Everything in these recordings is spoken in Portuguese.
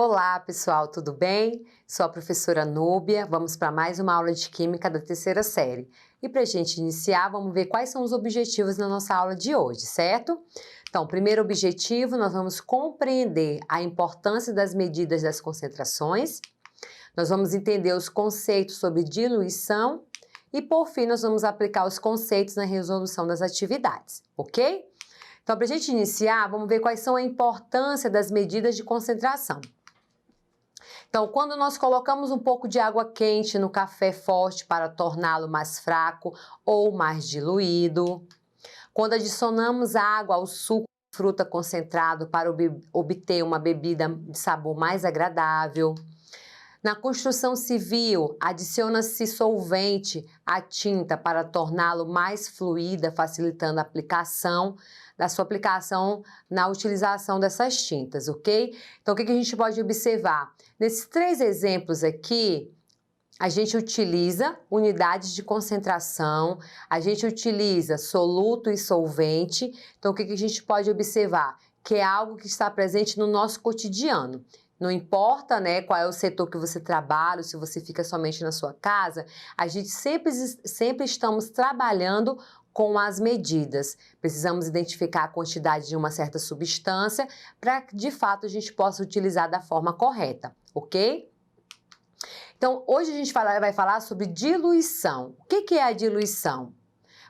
Olá, pessoal, tudo bem? Sou a professora Núbia, vamos para mais uma aula de Química da terceira série. E para a gente iniciar, vamos ver quais são os objetivos na nossa aula de hoje, certo? Então, primeiro objetivo, nós vamos compreender a importância das medidas das concentrações, nós vamos entender os conceitos sobre diluição e, por fim, nós vamos aplicar os conceitos na resolução das atividades, ok? Então, para a gente iniciar, vamos ver quais são a importância das medidas de concentração. Então, quando nós colocamos um pouco de água quente no café forte para torná-lo mais fraco ou mais diluído, quando adicionamos água ao suco de fruta concentrado para obter uma bebida de sabor mais agradável, na construção civil, adiciona-se solvente à tinta para torná-lo mais fluida, facilitando a sua aplicação na utilização dessas tintas, ok? Então, o que a gente pode observar? Nesses três exemplos aqui, a gente utiliza unidades de concentração, a gente utiliza soluto e solvente. Então, o que a gente pode observar? Que é algo que está presente no nosso cotidiano. Não importa, né, qual é o setor que você trabalha, se você fica somente na sua casa, a gente sempre estamos trabalhando com as medidas. Precisamos identificar a quantidade de uma certa substância para que, de fato, a gente possa utilizar da forma correta, ok? Então, hoje a gente vai falar sobre diluição. O que é a diluição?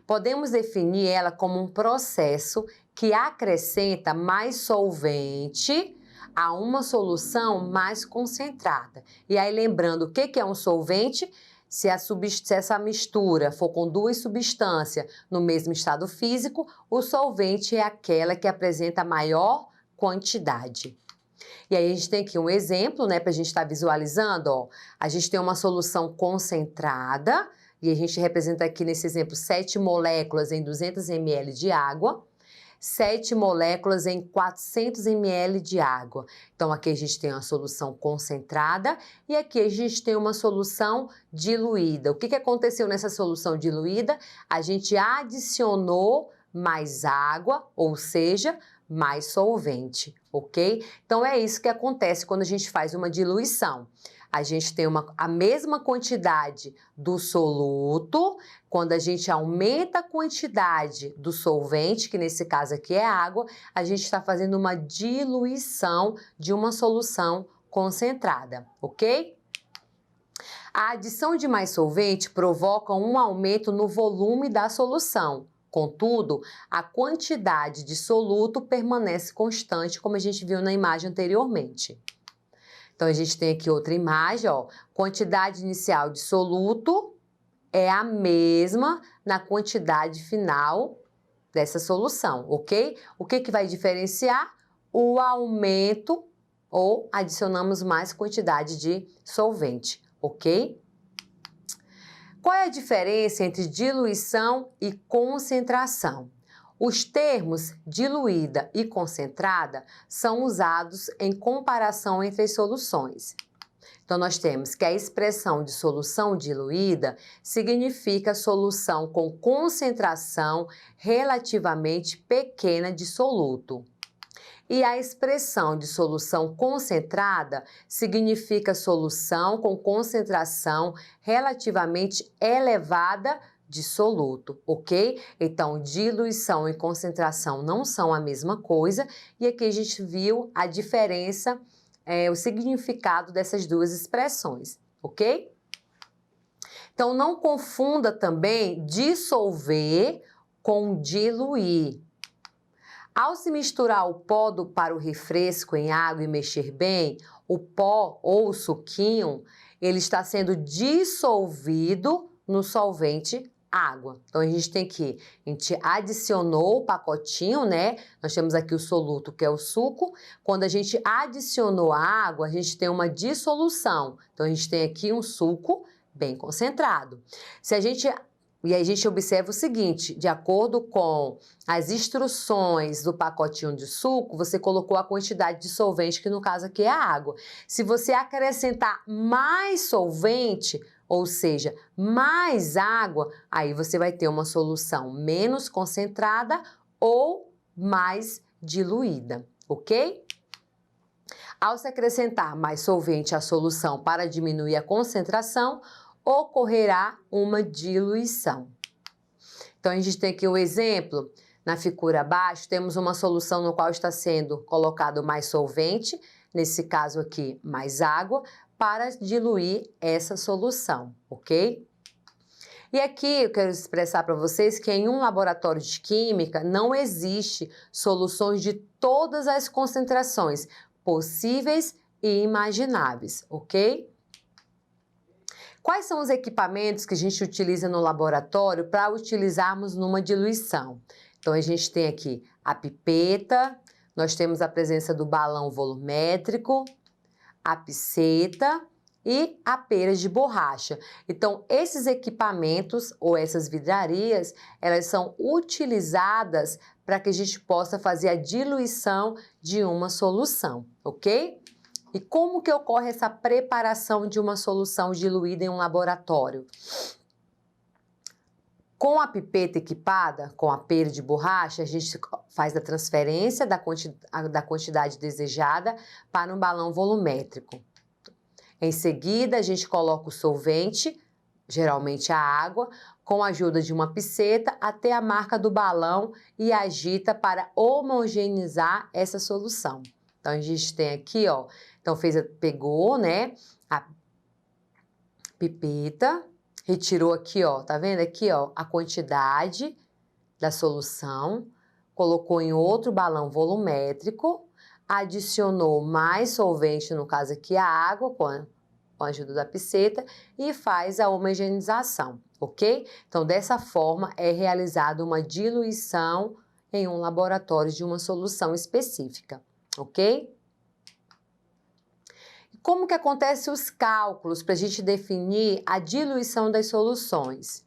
Podemos definir ela como um processo que acrescenta mais solvente a uma solução mais concentrada. E aí, lembrando, o que é um solvente? Se essa mistura for com duas substâncias no mesmo estado físico, o solvente é aquela que apresenta maior quantidade. E aí, a gente tem aqui um exemplo, né, para a gente estar visualizando, ó. A gente tem uma solução concentrada, e a gente representa aqui nesse exemplo 7 moléculas em 200 ml de água, 7 moléculas em 400 ml de água. Então, aqui a gente tem uma solução concentrada e aqui a gente tem uma solução diluída. O que aconteceu nessa solução diluída? A gente adicionou mais água, ou seja, mais solvente, ok? Então, é isso que acontece quando a gente faz uma diluição. A gente tem a mesma quantidade do soluto, quando a gente aumenta a quantidade do solvente, que nesse caso aqui é água, a gente está fazendo uma diluição de uma solução concentrada, ok? A adição de mais solvente provoca um aumento no volume da solução. Contudo, a quantidade de soluto permanece constante, como a gente viu na imagem anteriormente. Então, a gente tem aqui outra imagem, ó. Quantidade inicial de soluto é a mesma na quantidade final dessa solução, ok? O que vai diferenciar? O aumento ou adicionamos mais quantidade de solvente, ok? Qual é a diferença entre diluição e concentração? Os termos diluída e concentrada são usados em comparação entre as soluções. Então, nós temos que a expressão de solução diluída significa solução com concentração relativamente pequena de soluto. E a expressão de solução concentrada significa solução com concentração relativamente elevada de soluto, ok? Então, diluição e concentração não são a mesma coisa, e aqui a gente viu a diferença, o significado dessas duas expressões, ok? Então, não confunda também dissolver com diluir. Ao se misturar o pó para o refresco em água e mexer bem, o pó ou o suquinho, ele está sendo dissolvido no solvente água. Então, a gente adicionou o pacotinho, né? Nós temos aqui o soluto, que é o suco. Quando a gente adicionou a água, a gente tem uma dissolução. Então, a gente tem aqui um suco bem concentrado. E aí a gente observa o seguinte, de acordo com as instruções do pacotinho de suco, você colocou a quantidade de solvente, que no caso aqui é a água. Se você acrescentar mais solvente, ou seja, mais água, aí você vai ter uma solução menos concentrada ou mais diluída, ok? Ao se acrescentar mais solvente à solução para diminuir a concentração, ocorrerá uma diluição. Então, a gente tem aqui o exemplo. Na figura abaixo, temos uma solução no qual está sendo colocado mais solvente, nesse caso aqui, mais água, para diluir essa solução, ok? E aqui eu quero expressar para vocês que em um laboratório de química não existe soluções de todas as concentrações possíveis e imagináveis, ok? Quais são os equipamentos que a gente utiliza no laboratório para utilizarmos numa diluição? Então, a gente tem aqui a pipeta, nós temos a presença do balão volumétrico, a piceta e a pera de borracha. Então, esses equipamentos ou essas vidrarias, elas são utilizadas para que a gente possa fazer a diluição de uma solução, ok? E como que ocorre essa preparação de uma solução diluída em um laboratório? Com a pipeta equipada, com a pera de borracha, a gente faz a transferência da quantidade desejada para um balão volumétrico. Em seguida, a gente coloca o solvente, geralmente a água, com a ajuda de uma piceta até a marca do balão e agita para homogeneizar essa solução. Então, a gente tem aqui, ó, então pegou, né, a pipeta, retirou aqui, ó, tá vendo aqui, ó, a quantidade da solução, colocou em outro balão volumétrico, adicionou mais solvente, no caso aqui a água, com a ajuda da piceta, e faz a homogeneização, ok? Então, dessa forma, é realizada uma diluição em um laboratório de uma solução específica, ok? Como que acontecem os cálculos para a gente definir a diluição das soluções?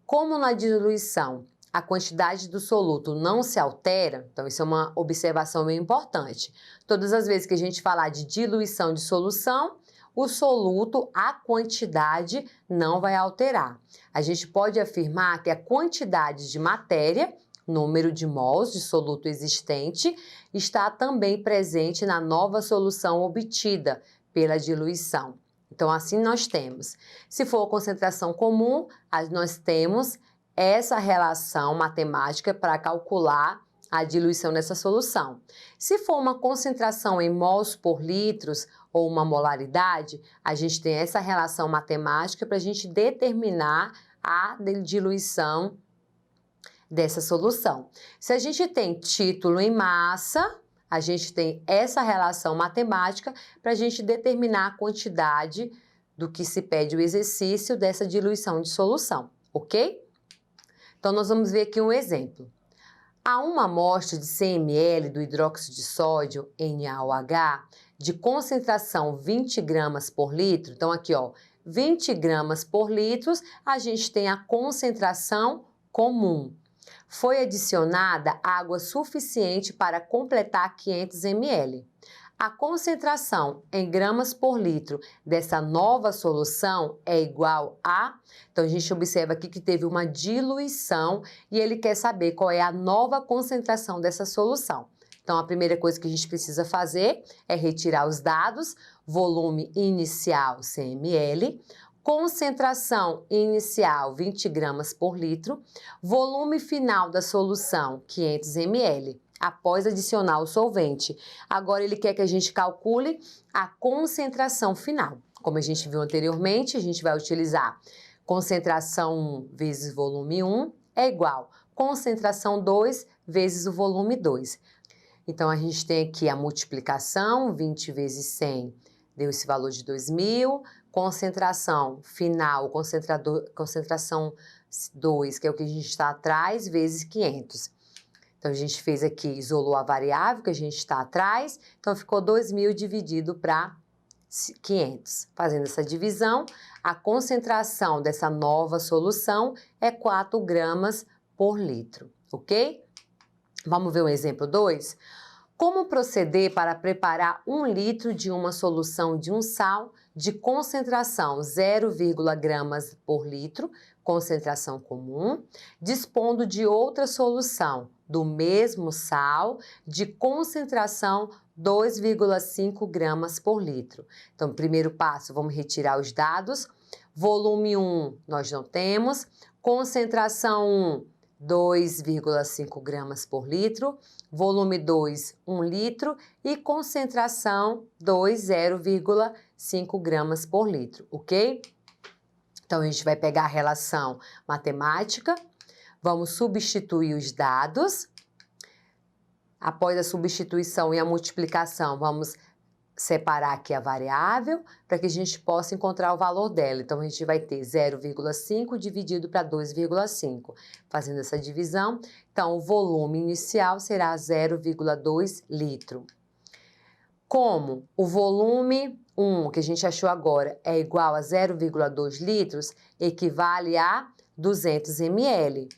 Como na diluição a quantidade do soluto não se altera, então isso é uma observação bem importante. Todas as vezes que a gente falar de diluição de solução, o soluto, a quantidade não vai alterar. A gente pode afirmar que a quantidade de matéria, número de mols de soluto existente, está também presente na nova solução obtida pela diluição. Então, assim nós temos. Se for concentração comum, nós temos essa relação matemática para calcular a diluição dessa solução. Se for uma concentração em mols por litros ou uma molaridade, a gente tem essa relação matemática para a gente determinar a diluição dessa solução. Se a gente tem título em massa, a gente tem essa relação matemática para a gente determinar a quantidade do que se pede o exercício dessa diluição de solução, ok? Então, nós vamos ver aqui um exemplo. A uma amostra de 100 ml do hidróxido de sódio, NaOH, de concentração 20 gramas por litro, então aqui, ó, 20 gramas por litro, a gente tem a concentração comum. Foi adicionada água suficiente para completar 500 ml. A concentração em gramas por litro dessa nova solução é igual a... Então, a gente observa aqui que teve uma diluição e ele quer saber qual é a nova concentração dessa solução. Então, a primeira coisa que a gente precisa fazer é retirar os dados, volume inicial 100 ml, concentração inicial 20 gramas por litro, volume final da solução 500 ml, após adicionar o solvente. Agora ele quer que a gente calcule a concentração final. Como a gente viu anteriormente, a gente vai utilizar concentração 1 vezes volume 1 é igual concentração 2 vezes o volume 2. Então, a gente tem aqui a multiplicação, 20 vezes 100 deu esse valor de 2.000, concentração final, concentração 2, que é o que a gente está atrás, vezes 500. Então, a gente fez aqui, isolou a variável que a gente está atrás, então ficou 2.000 dividido para 500. Fazendo essa divisão, a concentração dessa nova solução é 4 gramas por litro, ok? Vamos ver o exemplo 2? Como proceder para preparar 1 litro de uma solução de um sal de concentração 0,1 gramas por litro, concentração comum, dispondo de outra solução, do mesmo sal de concentração 2,5 gramas por litro. Então, primeiro passo, vamos retirar os dados. Volume 1, nós não temos. Concentração 1, 2,5 gramas por litro. Volume 2, 1 litro. E concentração 2, 0,5 gramas por litro, ok? Então, a gente vai pegar a relação matemática. Vamos substituir os dados. Após a substituição e a multiplicação, vamos separar aqui a variável para que a gente possa encontrar o valor dela. Então, a gente vai ter 0,5 dividido para 2,5. Fazendo essa divisão, então, o volume inicial será 0,2 litro. Como o volume 1, que a gente achou agora, é igual a 0,2 litros, equivale a 200 ml.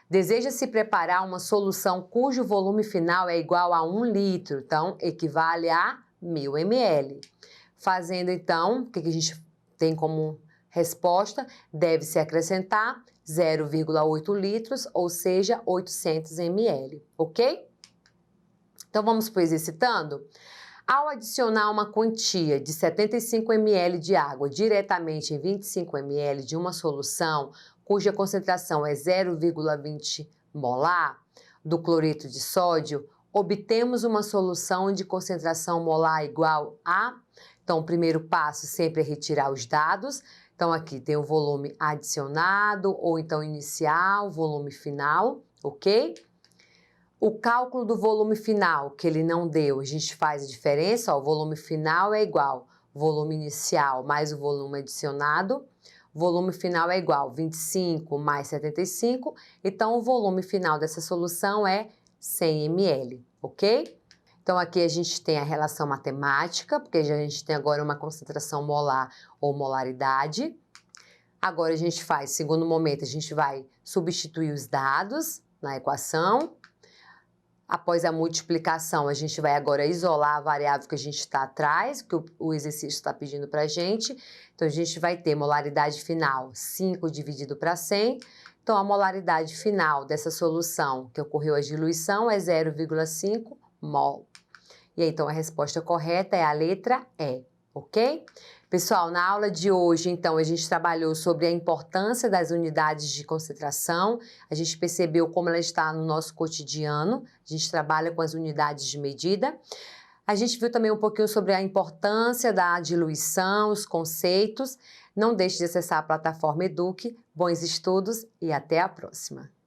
Deseja-se preparar uma solução cujo volume final é igual a 1 litro, então equivale a 1000 ml. Fazendo então, o que a gente tem como resposta? Deve-se acrescentar 0,8 litros, ou seja, 800 ml, ok? Então vamos para o exercitando? Ao adicionar uma quantia de 75 ml de água diretamente em 25 ml de uma solução cuja concentração é 0,20 molar do cloreto de sódio, obtemos uma solução de concentração molar igual a... Então, o primeiro passo sempre é retirar os dados. Então, aqui tem o volume adicionado, ou então inicial, volume final, ok? O cálculo do volume final, que ele não deu, a gente faz a diferença, ó, o volume final é igual volume inicial mais o volume adicionado. Volume final é igual 25 mais 75, então o volume final dessa solução é 100 ml, ok? Então aqui a gente tem a relação matemática, porque a gente tem agora uma concentração molar ou molaridade. Agora a gente faz, segundo momento, a gente vai substituir os dados na equação. Após a multiplicação, a gente vai agora isolar a variável que a gente está atrás, que o exercício está pedindo para a gente. Então, a gente vai ter molaridade final 5 dividido para 100. Então, a molaridade final dessa solução que ocorreu a diluição é 0,5 mol. E aí, então, a resposta correta é a letra E, ok? Pessoal, na aula de hoje, então, a gente trabalhou sobre a importância das unidades de concentração, a gente percebeu como ela está no nosso cotidiano, a gente trabalha com as unidades de medida. A gente viu também um pouquinho sobre a importância da diluição, os conceitos. Não deixe de acessar a plataforma Eduque. Bons estudos e até a próxima!